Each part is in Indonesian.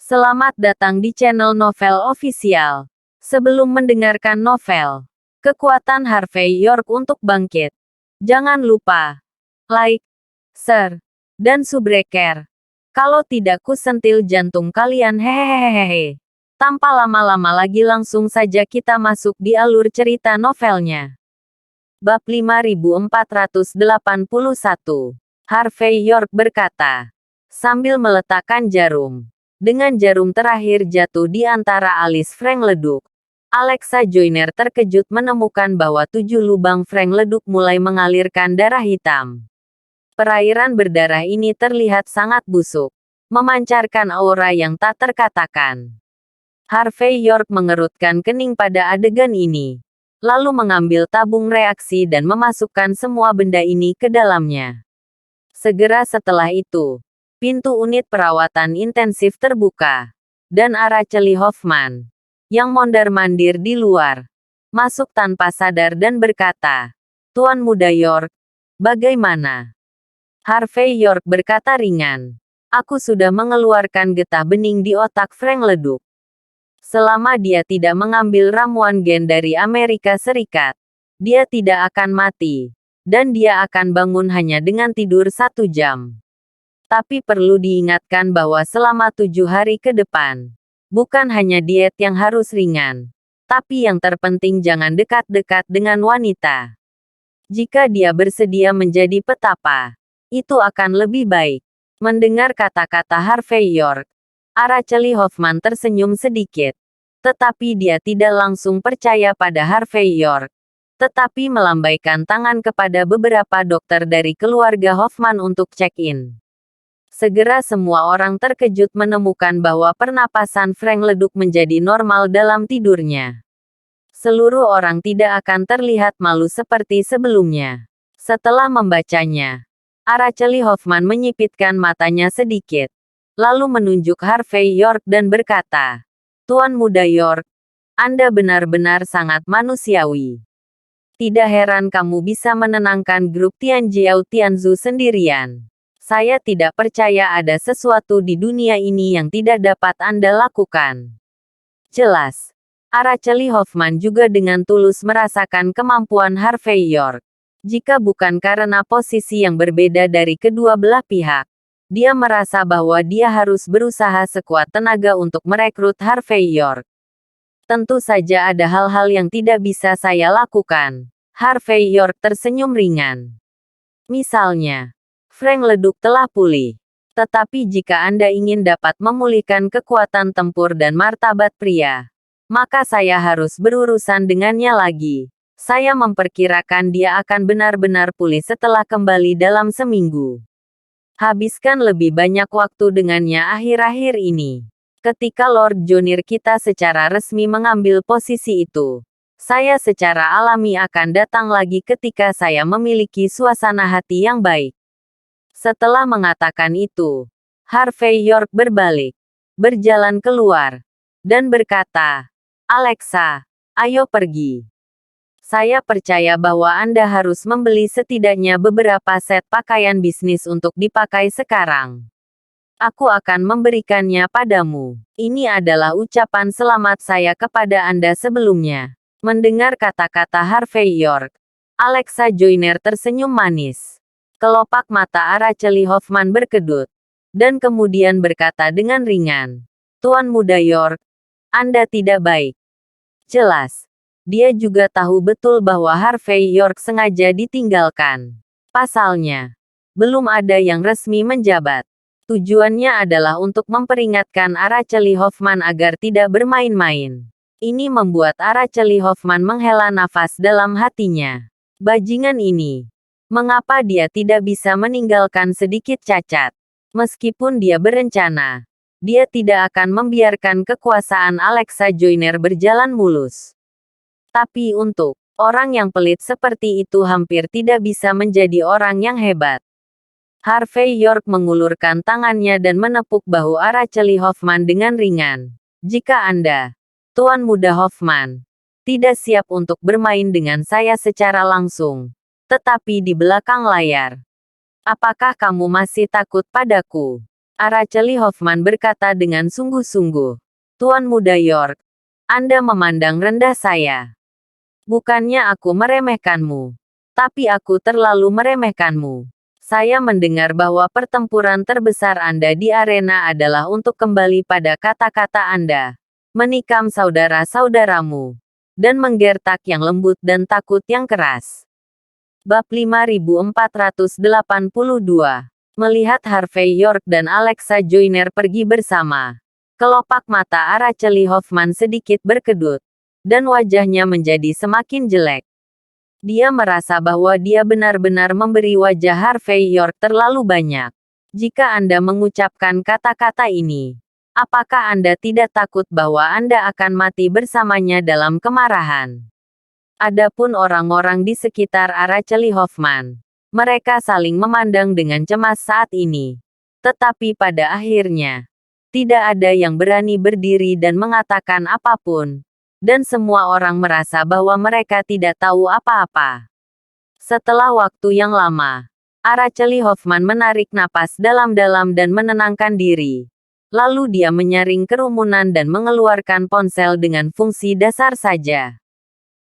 Selamat datang di channel Novel Official. Sebelum mendengarkan novel, kekuatan Harvey York untuk bangkit. Jangan lupa like, share, dan subscribe. Kalau tidak kusentil jantung kalian hehehehe. Tanpa lama-lama lagi langsung saja kita masuk di alur cerita novelnya. Bab 5481. Harvey York berkata, sambil meletakkan jarum. Dengan jarum terakhir jatuh di antara alis Frank Leduk, Alexa Joyner terkejut menemukan bahwa 7 lubang Frank Leduk mulai mengalirkan darah hitam. Perairan berdarah ini terlihat sangat busuk, memancarkan aura yang tak terkatakan. Harvey York mengerutkan kening pada adegan ini, lalu mengambil tabung reaksi dan memasukkan semua benda ini ke dalamnya. Segera setelah itu, pintu unit perawatan intensif terbuka, dan Araceli Hoffman, yang mondar-mandir di luar, masuk tanpa sadar dan berkata, "Tuan Muda York, bagaimana?" Harvey York berkata ringan, "Aku sudah mengeluarkan getah bening di otak Frank Leduk. Selama dia tidak mengambil ramuan gen dari Amerika Serikat, dia tidak akan mati, dan dia akan bangun hanya dengan tidur 1 jam. Tapi perlu diingatkan bahwa selama 7 hari ke depan, bukan hanya diet yang harus ringan, tapi yang terpenting jangan dekat-dekat dengan wanita. Jika dia bersedia menjadi petapa, itu akan lebih baik." Mendengar kata-kata Harvey York, Araceli Hoffman tersenyum sedikit. Tetapi dia tidak langsung percaya pada Harvey York, tetapi melambaikan tangan kepada beberapa dokter dari keluarga Hoffman untuk check-in. Segera semua orang terkejut menemukan bahwa pernapasan Frank Leduk menjadi normal dalam tidurnya. Seluruh orang tidak akan terlihat malu seperti sebelumnya. Setelah membacanya, Araceli Hoffman menyipitkan matanya sedikit, lalu menunjuk Harvey York dan berkata, "Tuan Muda York, Anda benar-benar sangat manusiawi. Tidak heran kamu bisa menenangkan grup Tianjiao Tianzu sendirian. Saya tidak percaya ada sesuatu di dunia ini yang tidak dapat Anda lakukan." Jelas, Araceli Hoffman juga dengan tulus merasakan kemampuan Harvey York. Jika bukan karena posisi yang berbeda dari kedua belah pihak, dia merasa bahwa dia harus berusaha sekuat tenaga untuk merekrut Harvey York. "Tentu saja ada hal-hal yang tidak bisa saya lakukan." Harvey York tersenyum ringan. "Misalnya, Frank Leduk telah pulih. Tetapi jika Anda ingin dapat memulihkan kekuatan tempur dan martabat pria, maka saya harus berurusan dengannya lagi. Saya memperkirakan dia akan benar-benar pulih setelah kembali dalam seminggu. Habiskan lebih banyak waktu dengannya akhir-akhir ini. Ketika Lord Jonir kita secara resmi mengambil posisi itu, saya secara alami akan datang lagi ketika saya memiliki suasana hati yang baik." Setelah mengatakan itu, Harvey York berbalik, berjalan keluar, dan berkata, "Alexa, ayo pergi. Saya percaya bahwa Anda harus membeli setidaknya beberapa set pakaian bisnis untuk dipakai sekarang. Aku akan memberikannya padamu. Ini adalah ucapan selamat saya kepada Anda sebelumnya." Mendengar kata-kata Harvey York, Alexa Joyner tersenyum manis. Kelopak mata Araceli Hoffman berkedut, dan kemudian berkata dengan ringan, "Tuan Muda York, Anda tidak baik." Jelas, dia juga tahu betul bahwa Harvey York sengaja ditinggalkan. Pasalnya, belum ada yang resmi menjabat. Tujuannya adalah untuk memperingatkan Araceli Hoffman agar tidak bermain-main. Ini membuat Araceli Hoffman menghela nafas dalam hatinya. Bajingan ini. Mengapa dia tidak bisa meninggalkan sedikit cacat? Meskipun dia berencana, dia tidak akan membiarkan kekuasaan Alexa Joyner berjalan mulus. Tapi untuk orang yang pelit seperti itu hampir tidak bisa menjadi orang yang hebat. Harvey York mengulurkan tangannya dan menepuk bahu Araceli Hoffman dengan ringan. "Jika Anda, Tuan Muda Hoffman, tidak siap untuk bermain dengan saya secara langsung, tetapi di belakang layar, apakah kamu masih takut padaku?" Araceli Hoffman berkata dengan sungguh-sungguh. Tuan Muda York, Anda memandang rendah saya. Bukannya aku meremehkanmu. Tapi aku terlalu meremehkanmu. Saya mendengar bahwa pertempuran terbesar Anda di arena adalah untuk kembali pada kata-kata Anda. Menikam saudara-saudaramu. Dan menggertak yang lembut dan takut yang keras. Bab 5482. Melihat Harvey York dan Alexa Joyner pergi bersama. Kelopak mata Araceli Hoffman sedikit berkedut. Dan wajahnya menjadi semakin jelek. Dia merasa bahwa dia benar-benar memberi wajah Harvey York terlalu banyak. Jika Anda mengucapkan kata-kata ini, apakah Anda tidak takut bahwa Anda akan mati bersamanya dalam kemarahan? Adapun orang-orang di sekitar Araceli Hoffman, mereka saling memandang dengan cemas saat ini. Tetapi pada akhirnya, tidak ada yang berani berdiri dan mengatakan apapun. Dan semua orang merasa bahwa mereka tidak tahu apa-apa. Setelah waktu yang lama, Araceli Hoffman menarik napas dalam-dalam dan menenangkan diri. Lalu dia menyaring kerumunan dan mengeluarkan ponsel dengan fungsi dasar saja.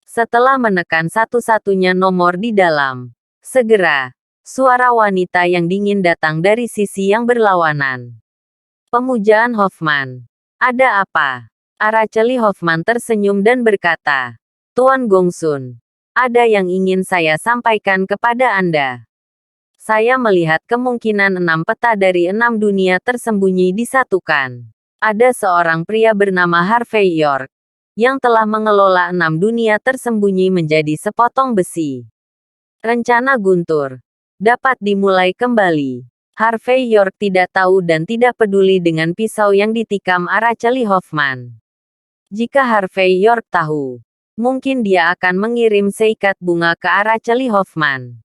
Setelah menekan satu-satunya nomor di dalam, segera, suara wanita yang dingin datang dari sisi yang berlawanan. Pemujaan Hoffman. Ada apa? Araceli Hoffman tersenyum dan berkata, Tuan Gongsun, ada yang ingin saya sampaikan kepada Anda. Saya melihat kemungkinan 6 peta dari 6 dunia tersembunyi disatukan. Ada seorang pria bernama Harvey York, yang telah mengelola 6 dunia tersembunyi menjadi sepotong besi. Rencana guntur dapat dimulai kembali. Harvey York tidak tahu dan tidak peduli dengan pisau yang ditikam Araceli Hoffman. Jika Harvey York tahu, mungkin dia akan mengirim seikat bunga ke Araceli Hoffman.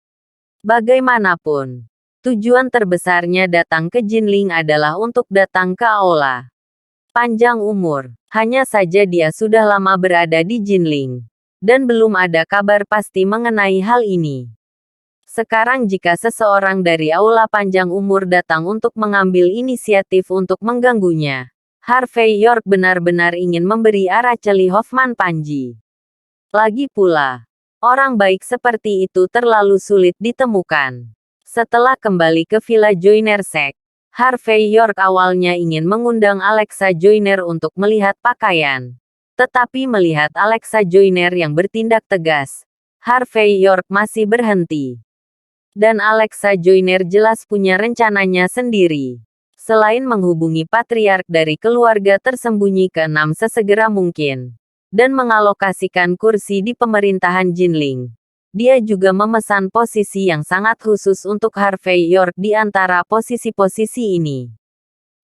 Bagaimanapun, tujuan terbesarnya datang ke Jinling adalah untuk datang ke aula. Panjang umur, hanya saja dia sudah lama berada di Jinling. Dan belum ada kabar pasti mengenai hal ini. Sekarang jika seseorang dari aula panjang umur datang untuk mengambil inisiatif untuk mengganggunya, Harvey York benar-benar ingin memberi Araceli Hoffman panji. Lagi pula, orang baik seperti itu terlalu sulit ditemukan. Setelah kembali ke Villa Joyner Sek, Harvey York awalnya ingin mengundang Alexa Joyner untuk melihat pakaian. Tetapi melihat Alexa Joyner yang bertindak tegas, Harvey York masih berhenti. Dan Alexa Joyner jelas punya rencananya sendiri. Selain menghubungi patriark dari keluarga tersembunyi ke-6 sesegera mungkin, dan mengalokasikan kursi di pemerintahan Jinling, dia juga memesan posisi yang sangat khusus untuk Harvey York di antara posisi-posisi ini.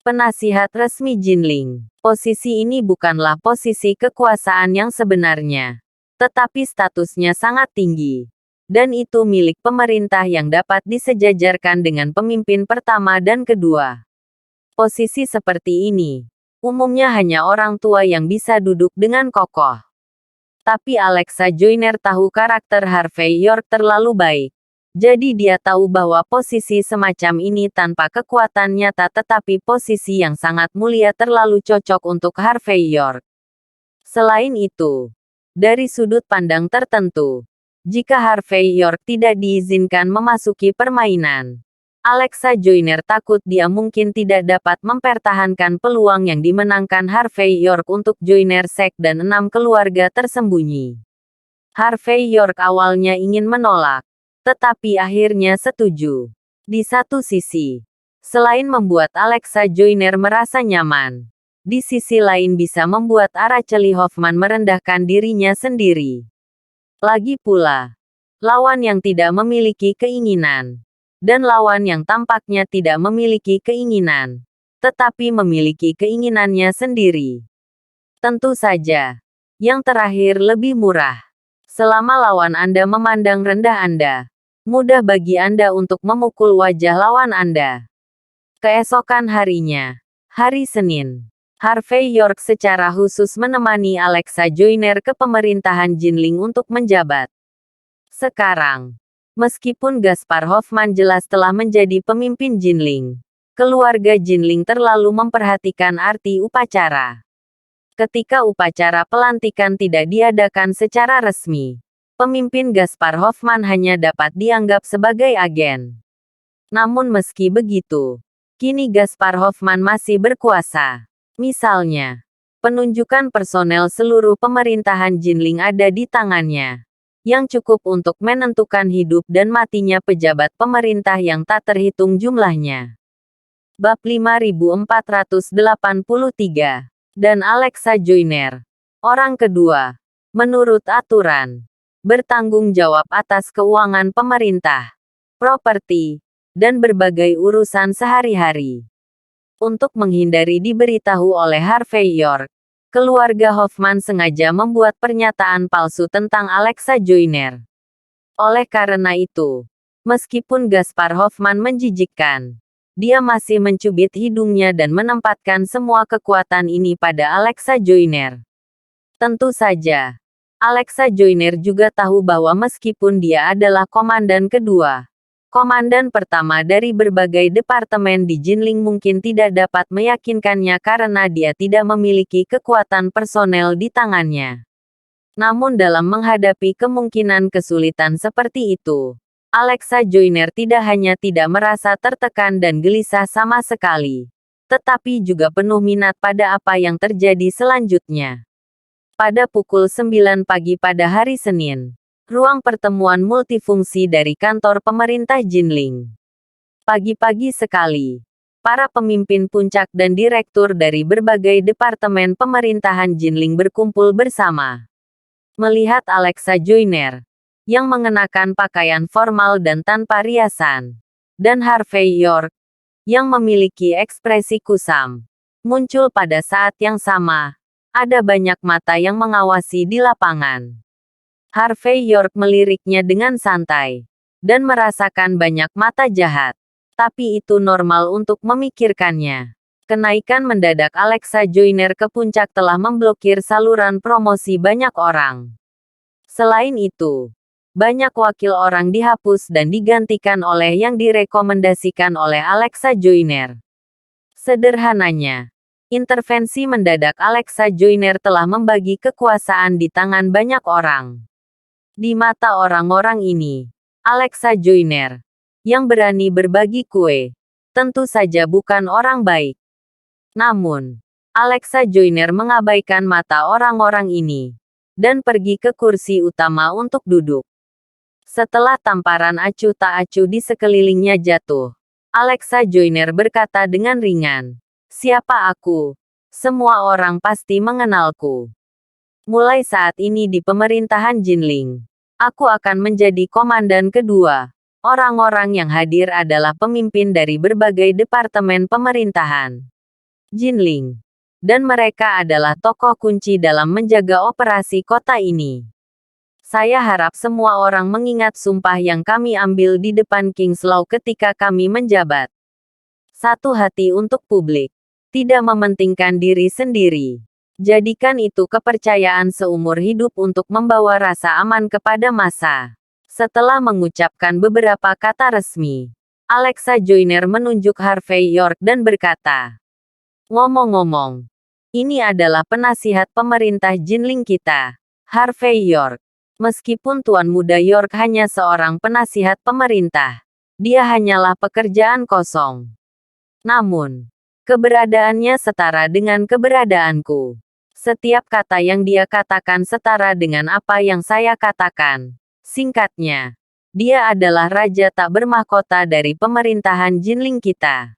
Penasihat resmi Jinling. Posisi ini bukanlah posisi kekuasaan yang sebenarnya, tetapi statusnya sangat tinggi. Dan itu milik pemerintah yang dapat disejajarkan dengan pemimpin pertama dan kedua. Posisi seperti ini, umumnya hanya orang tua yang bisa duduk dengan kokoh. Tapi Alexa Joyner tahu karakter Harvey York terlalu baik. Jadi dia tahu bahwa posisi semacam ini tanpa kekuatan nyata tetapi posisi yang sangat mulia terlalu cocok untuk Harvey York. Selain itu, dari sudut pandang tertentu, jika Harvey York tidak diizinkan memasuki permainan, Alexa Joyner takut dia mungkin tidak dapat mempertahankan peluang yang dimenangkan Harvey York untuk Joyner Sek dan 6 keluarga tersembunyi. Harvey York awalnya ingin menolak, tetapi akhirnya setuju. Di satu sisi, selain membuat Alexa Joyner merasa nyaman, di sisi lain bisa membuat Araceli Hoffman merendahkan dirinya sendiri. Lagi pula, lawan yang tidak memiliki keinginan, dan lawan yang tampaknya tidak memiliki keinginan, tetapi memiliki keinginannya sendiri. Tentu saja, yang terakhir lebih murah. Selama lawan Anda memandang rendah Anda, mudah bagi Anda untuk memukul wajah lawan Anda. Keesokan harinya, hari Senin, Harvey York secara khusus menemani Alexa Joyner ke pemerintahan Jinling untuk menjabat. Sekarang, meskipun Gaspar Hoffman jelas telah menjadi pemimpin Jinling, keluarga Jinling terlalu memperhatikan arti upacara. Ketika upacara pelantikan tidak diadakan secara resmi, pemimpin Gaspar Hoffmann hanya dapat dianggap sebagai agen. Namun meski begitu, kini Gaspar Hoffmann masih berkuasa. Misalnya, penunjukan personel seluruh pemerintahan Jinling ada di tangannya, yang cukup untuk menentukan hidup dan matinya pejabat pemerintah yang tak terhitung jumlahnya. Bab 5483. Dan Alexa Joyner, orang kedua, menurut aturan, bertanggung jawab atas keuangan pemerintah, properti, dan berbagai urusan sehari-hari. Untuk menghindari diberitahu oleh Harvey York, keluarga Hoffmann sengaja membuat pernyataan palsu tentang Alexa Joyner. Oleh karena itu, meskipun Gaspar Hoffmann menjijikkan, dia masih mencubit hidungnya dan menempatkan semua kekuatan ini pada Alexa Joyner. Tentu saja, Alexa Joyner juga tahu bahwa meskipun dia adalah komandan kedua, komandan pertama dari berbagai departemen di Jinling mungkin tidak dapat meyakinkannya karena dia tidak memiliki kekuatan personel di tangannya. Namun dalam menghadapi kemungkinan kesulitan seperti itu, Alexa Joyner tidak hanya tidak merasa tertekan dan gelisah sama sekali, tetapi juga penuh minat pada apa yang terjadi selanjutnya. Pada pukul 9 pagi pada hari Senin, ruang pertemuan multifungsi dari kantor pemerintah Jinling. Pagi-pagi sekali, para pemimpin puncak dan direktur dari berbagai departemen pemerintahan Jinling berkumpul bersama. Melihat Alexa Joyner, yang mengenakan pakaian formal dan tanpa riasan, dan Harvey York, yang memiliki ekspresi kusam, muncul pada saat yang sama, ada banyak mata yang mengawasi di lapangan. Harvey York meliriknya dengan santai, dan merasakan banyak mata jahat. Tapi itu normal untuk memikirkannya. Kenaikan mendadak Alexa Joyner ke puncak telah memblokir saluran promosi banyak orang. Selain itu, banyak wakil orang dihapus dan digantikan oleh yang direkomendasikan oleh Alexa Joyner. Sederhananya, intervensi mendadak Alexa Joyner telah membagi kekuasaan di tangan banyak orang. Di mata orang-orang ini, Alexa Joyner, yang berani berbagi kue, tentu saja bukan orang baik. Namun, Alexa Joyner mengabaikan mata orang-orang ini, dan pergi ke kursi utama untuk duduk. Setelah tamparan acuh tak acuh di sekelilingnya jatuh, Alexa Joyner berkata dengan ringan, "Siapa aku? Semua orang pasti mengenalku. Mulai saat ini di pemerintahan Jinling, aku akan menjadi komandan kedua. Orang-orang yang hadir adalah pemimpin dari berbagai departemen pemerintahan Jinling. Dan mereka adalah tokoh kunci dalam menjaga operasi kota ini. Saya harap semua orang mengingat sumpah yang kami ambil di depan Kingslaw ketika kami menjabat. Satu hati untuk publik. Tidak mementingkan diri sendiri. Jadikan itu kepercayaan seumur hidup untuk membawa rasa aman kepada massa." Setelah mengucapkan beberapa kata resmi, Alexa Joyner menunjuk Harvey York dan berkata, "Ngomong-ngomong, ini adalah penasihat pemerintah Jinling kita, Harvey York. Meskipun Tuan Muda York hanya seorang penasihat pemerintah, dia hanyalah pekerjaan kosong. Namun, keberadaannya setara dengan keberadaanku. Setiap kata yang dia katakan setara dengan apa yang saya katakan. Singkatnya, dia adalah raja tak bermahkota dari pemerintahan Jinling kita."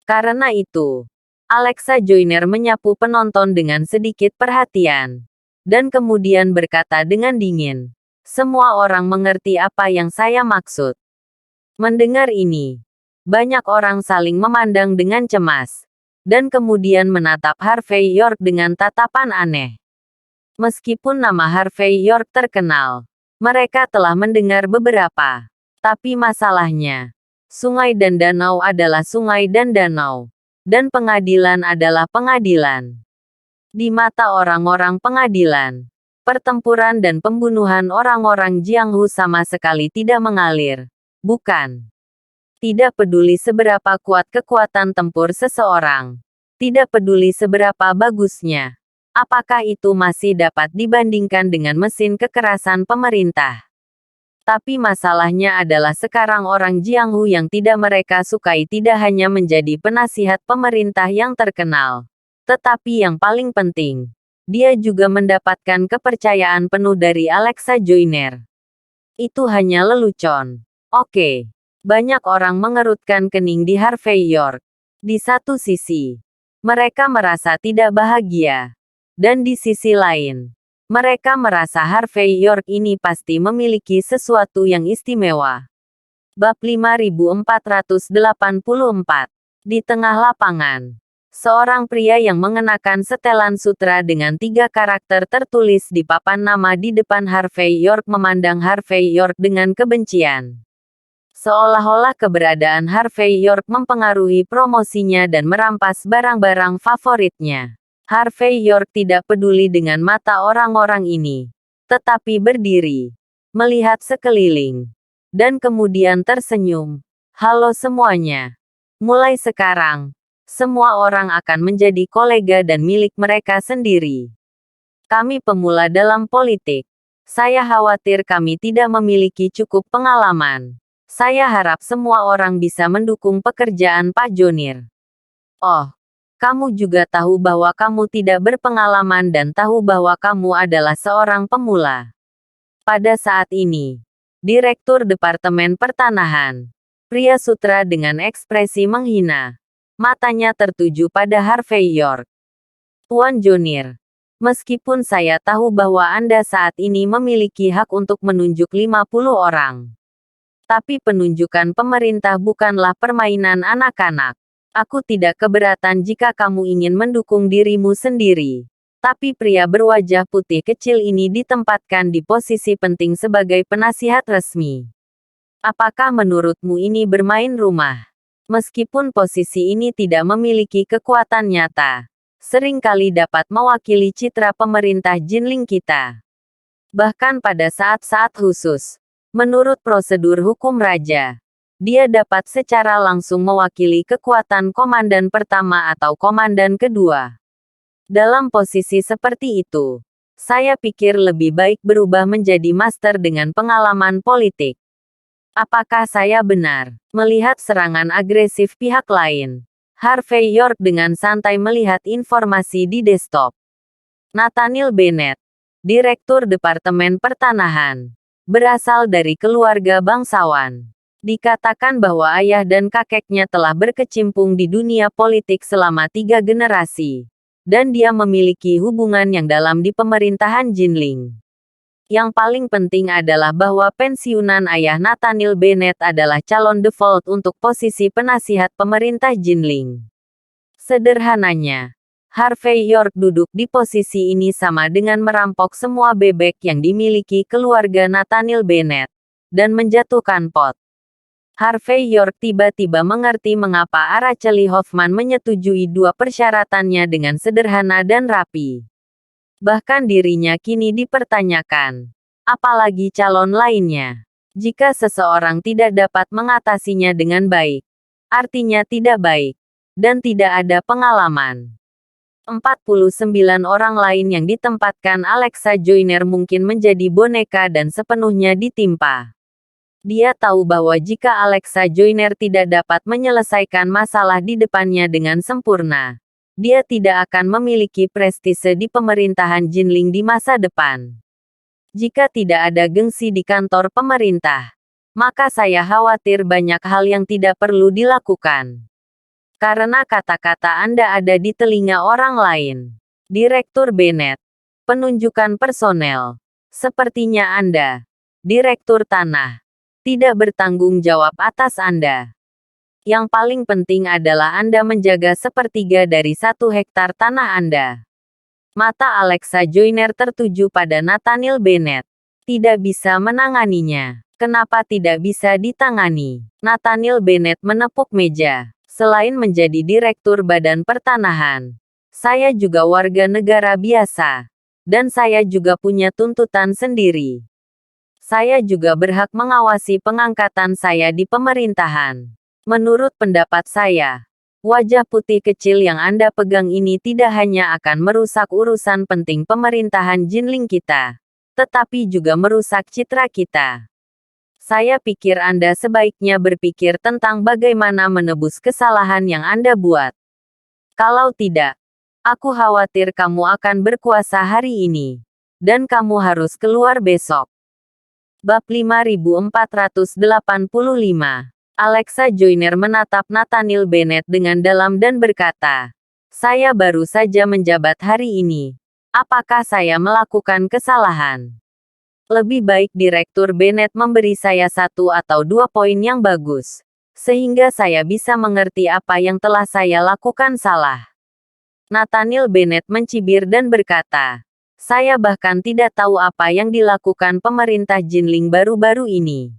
Karena itu, Alexa Joyner menyapu penonton dengan sedikit perhatian, dan kemudian berkata dengan dingin, "Semua orang mengerti apa yang saya maksud." Mendengar ini, banyak orang saling memandang dengan cemas, dan kemudian menatap Harvey York dengan tatapan aneh. Meskipun nama Harvey York terkenal, mereka telah mendengar beberapa. Tapi masalahnya, sungai dan danau adalah sungai dan danau, dan pengadilan adalah pengadilan. Di mata orang-orang pengadilan, pertempuran dan pembunuhan orang-orang Jianghu sama sekali tidak mengalir, bukan? Tidak peduli seberapa kuat kekuatan tempur seseorang. Tidak peduli seberapa bagusnya. Apakah itu masih dapat dibandingkan dengan mesin kekerasan pemerintah? Tapi masalahnya adalah sekarang orang Jianghu yang tidak mereka sukai tidak hanya menjadi penasihat pemerintah yang terkenal. Tetapi yang paling penting, dia juga mendapatkan kepercayaan penuh dari Alexa Joyner. Itu hanya lelucon. Oke. Banyak orang mengerutkan kening di Harvey York. Di satu sisi, mereka merasa tidak bahagia. Dan di sisi lain, mereka merasa Harvey York ini pasti memiliki sesuatu yang istimewa. Bab 5484. Di tengah lapangan, seorang pria yang mengenakan setelan sutra dengan 3 karakter tertulis di papan nama di depan Harvey York memandang Harvey York dengan kebencian. Seolah-olah keberadaan Harvey York mempengaruhi promosinya dan merampas barang-barang favoritnya. Harvey York tidak peduli dengan mata orang-orang ini, tetapi berdiri, melihat sekeliling, dan kemudian tersenyum. Halo semuanya. Mulai sekarang, semua orang akan menjadi kolega dan milik mereka sendiri. Kami pemula dalam politik. Saya khawatir kami tidak memiliki cukup pengalaman. Saya harap semua orang bisa mendukung pekerjaan Pak Joyner. Oh, kamu juga tahu bahwa kamu tidak berpengalaman dan tahu bahwa kamu adalah seorang pemula. Pada saat ini, Direktur Departemen Pertanahan, pria sutra dengan ekspresi menghina, matanya tertuju pada Harvey York. Tuan Joyner, meskipun saya tahu bahwa Anda saat ini memiliki hak untuk menunjuk 50 orang. Tapi penunjukan pemerintah bukanlah permainan anak-anak. Aku tidak keberatan jika kamu ingin mendukung dirimu sendiri. Tapi pria berwajah putih kecil ini ditempatkan di posisi penting sebagai penasihat resmi. Apakah menurutmu ini bermain rumah? Meskipun posisi ini tidak memiliki kekuatan nyata, seringkali dapat mewakili citra pemerintah Jinling kita. Bahkan pada saat-saat khusus, menurut prosedur hukum raja, dia dapat secara langsung mewakili kekuatan komandan pertama atau komandan kedua. Dalam posisi seperti itu, saya pikir lebih baik berubah menjadi master dengan pengalaman politik. Apakah saya benar melihat serangan agresif pihak lain? Harvey York dengan santai melihat informasi di desktop. Nathaniel Bennett, Direktur Departemen Pertanahan, berasal dari keluarga bangsawan. Dikatakan bahwa ayah dan kakeknya telah berkecimpung di dunia politik selama 3 generasi. Dan dia memiliki hubungan yang dalam di pemerintahan Jinling. Yang paling penting adalah bahwa pensiunan ayah Nathaniel Bennett adalah calon default untuk posisi penasihat pemerintah Jinling. Sederhananya, Harvey York duduk di posisi ini sama dengan merampok semua bebek yang dimiliki keluarga Nathaniel Bennett, dan menjatuhkan pot. Harvey York tiba-tiba mengerti mengapa Araceli Hoffman menyetujui 2 persyaratannya dengan sederhana dan rapi. Bahkan dirinya kini dipertanyakan. Apalagi calon lainnya. Jika seseorang tidak dapat mengatasinya dengan baik, artinya tidak baik, dan tidak ada pengalaman. 49 orang lain yang ditempatkan Alexa Joyner mungkin menjadi boneka dan sepenuhnya ditimpa. Dia tahu bahwa jika Alexa Joyner tidak dapat menyelesaikan masalah di depannya dengan sempurna, dia tidak akan memiliki prestise di pemerintahan Jinling di masa depan. Jika tidak ada gengsi di kantor pemerintah, maka saya khawatir banyak hal yang tidak perlu dilakukan. Karena kata-kata Anda ada di telinga orang lain. Direktur Bennett. Penunjukan personel. Sepertinya Anda, Direktur Tanah, tidak bertanggung jawab atas Anda. Yang paling penting adalah Anda menjaga 1/3 dari 1 hektar tanah Anda. Mata Alexa Joyner tertuju pada Nathaniel Bennett. Tidak bisa menanganinya. Kenapa tidak bisa ditangani? Nathaniel Bennett menepuk meja. Selain menjadi direktur Badan Pertanahan, saya juga warga negara biasa. Dan saya juga punya tuntutan sendiri. Saya juga berhak mengawasi pengangkatan saya di pemerintahan. Menurut pendapat saya, wajah putih kecil yang Anda pegang ini tidak hanya akan merusak urusan penting pemerintahan Jinling kita, tetapi juga merusak citra kita. Saya pikir Anda sebaiknya berpikir tentang bagaimana menebus kesalahan yang Anda buat. Kalau tidak, aku khawatir kamu akan berkuasa hari ini, dan kamu harus keluar besok. Bab 5485. Alexa Joyner menatap Nathaniel Bennett dengan dalam dan berkata, "Saya baru saja menjabat hari ini. Apakah saya melakukan kesalahan? Lebih baik Direktur Bennett memberi saya 1 atau 2 poin yang bagus, sehingga saya bisa mengerti apa yang telah saya lakukan salah." Nathaniel Bennett mencibir dan berkata, "Saya bahkan tidak tahu apa yang dilakukan pemerintah Jinling baru-baru ini.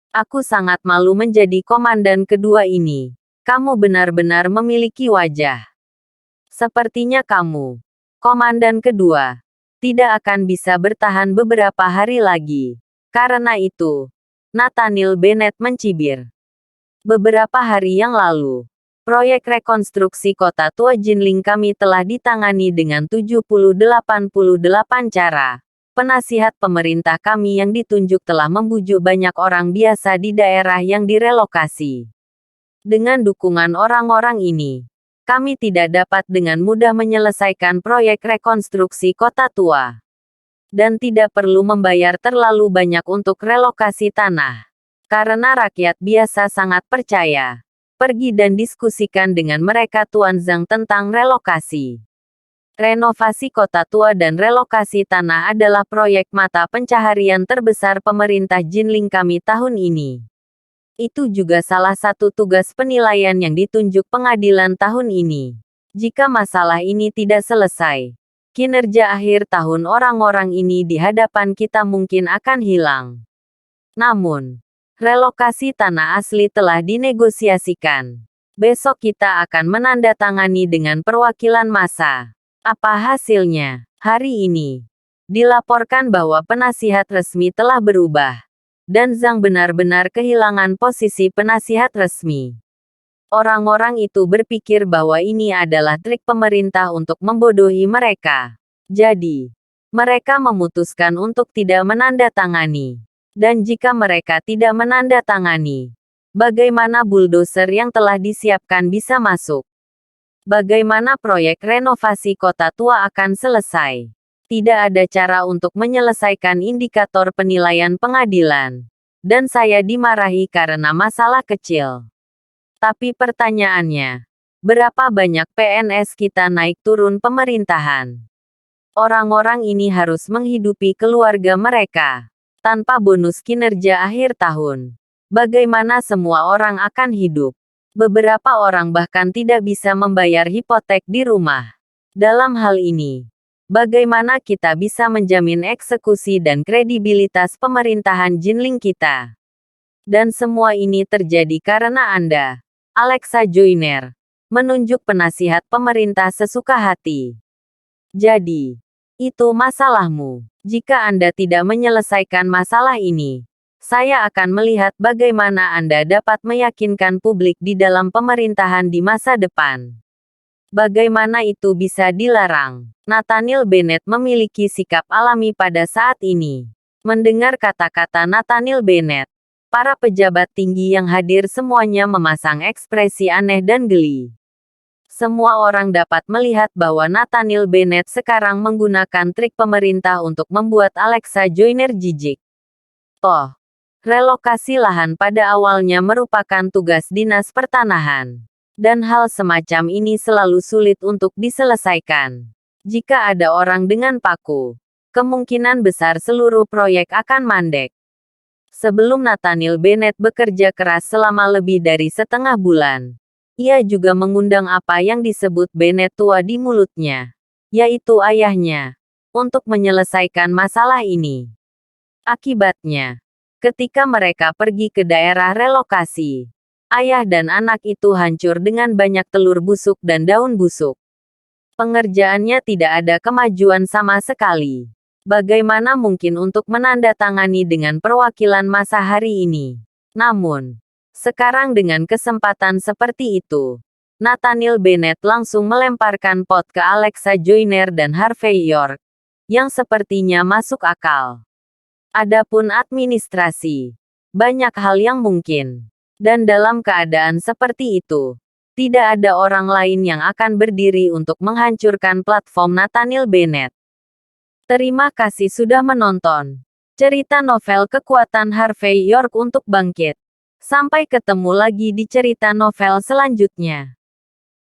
Aku sangat malu menjadi komandan kedua ini. Kamu benar-benar memiliki wajah. Sepertinya kamu, komandan kedua, tidak akan bisa bertahan beberapa hari lagi. Karena itu," Nathaniel Bennett mencibir. "Beberapa hari yang lalu, proyek rekonstruksi kota tua Jinling kami telah ditangani dengan 70-88 cara. Penasihat pemerintah kami yang ditunjuk telah membujuk banyak orang biasa di daerah yang direlokasi. Dengan dukungan orang-orang ini, kami tidak dapat dengan mudah menyelesaikan proyek rekonstruksi kota tua. Dan tidak perlu membayar terlalu banyak untuk relokasi tanah. Karena rakyat biasa sangat percaya. Pergi dan diskusikan dengan mereka Tuan Zhang tentang relokasi. Renovasi kota tua dan relokasi tanah adalah proyek mata pencaharian terbesar pemerintah Jinling kami tahun ini. Itu juga salah satu tugas penilaian yang ditunjuk pengadilan tahun ini. Jika masalah ini tidak selesai, kinerja akhir tahun orang-orang ini di hadapan kita mungkin akan hilang. Namun, relokasi tanah asli telah dinegosiasikan. Besok kita akan menandatangani dengan perwakilan massa. Apa hasilnya? Hari ini, dilaporkan bahwa penasihat resmi telah berubah. Dan Zhang benar-benar kehilangan posisi penasihat resmi. Orang-orang itu berpikir bahwa ini adalah trik pemerintah untuk membodohi mereka. Jadi, mereka memutuskan untuk tidak menandatangani. Dan jika mereka tidak menandatangani, bagaimana bulldozer yang telah disiapkan bisa masuk? Bagaimana proyek renovasi kota tua akan selesai? Tidak ada cara untuk menyelesaikan indikator penilaian pengadilan. Dan saya dimarahi karena masalah kecil. Tapi pertanyaannya, berapa banyak PNS kita naik turun pemerintahan? Orang-orang ini harus menghidupi keluarga mereka. Tanpa bonus kinerja akhir tahun, bagaimana semua orang akan hidup? Beberapa orang bahkan tidak bisa membayar hipotek di rumah. Dalam hal ini, bagaimana kita bisa menjamin eksekusi dan kredibilitas pemerintahan Jinling kita? Dan semua ini terjadi karena Anda, Alexa Joyner, menunjuk penasihat pemerintah sesuka hati. Jadi, itu masalahmu. Jika Anda tidak menyelesaikan masalah ini, saya akan melihat bagaimana Anda dapat meyakinkan publik di dalam pemerintahan di masa depan. Bagaimana itu bisa dilarang? Nathaniel Bennett memiliki sikap alami pada saat ini. Mendengar kata-kata Nathaniel Bennett, para pejabat tinggi yang hadir semuanya memasang ekspresi aneh dan geli. Semua orang dapat melihat bahwa Nathaniel Bennett sekarang menggunakan trik pemerintah untuk membuat Alexa Joyner jijik. Oh, relokasi lahan pada awalnya merupakan tugas dinas pertanahan. Dan hal semacam ini selalu sulit untuk diselesaikan. Jika ada orang dengan paku, kemungkinan besar seluruh proyek akan mandek. Sebelum Nathaniel Bennett bekerja keras selama lebih dari setengah bulan, ia juga mengundang apa yang disebut Bennett tua di mulutnya, yaitu ayahnya, untuk menyelesaikan masalah ini. Akibatnya, ketika mereka pergi ke daerah relokasi, ayah dan anak itu hancur dengan banyak telur busuk dan daun busuk. Pengerjaannya tidak ada kemajuan sama sekali. Bagaimana mungkin untuk menandatangani dengan perwakilan massa hari ini? Namun, Sekarang dengan kesempatan seperti itu, Nathaniel Bennett langsung melemparkan pot ke Alexa Joyner dan Harvey York, yang sepertinya masuk akal. Adapun administrasi, banyak hal yang mungkin. Dan dalam keadaan seperti itu, tidak ada orang lain yang akan berdiri untuk menghancurkan platform Nathaniel Bennett. Terima kasih sudah menonton cerita novel Kekuatan Harvey York untuk Bangkit. Sampai ketemu lagi di cerita novel selanjutnya.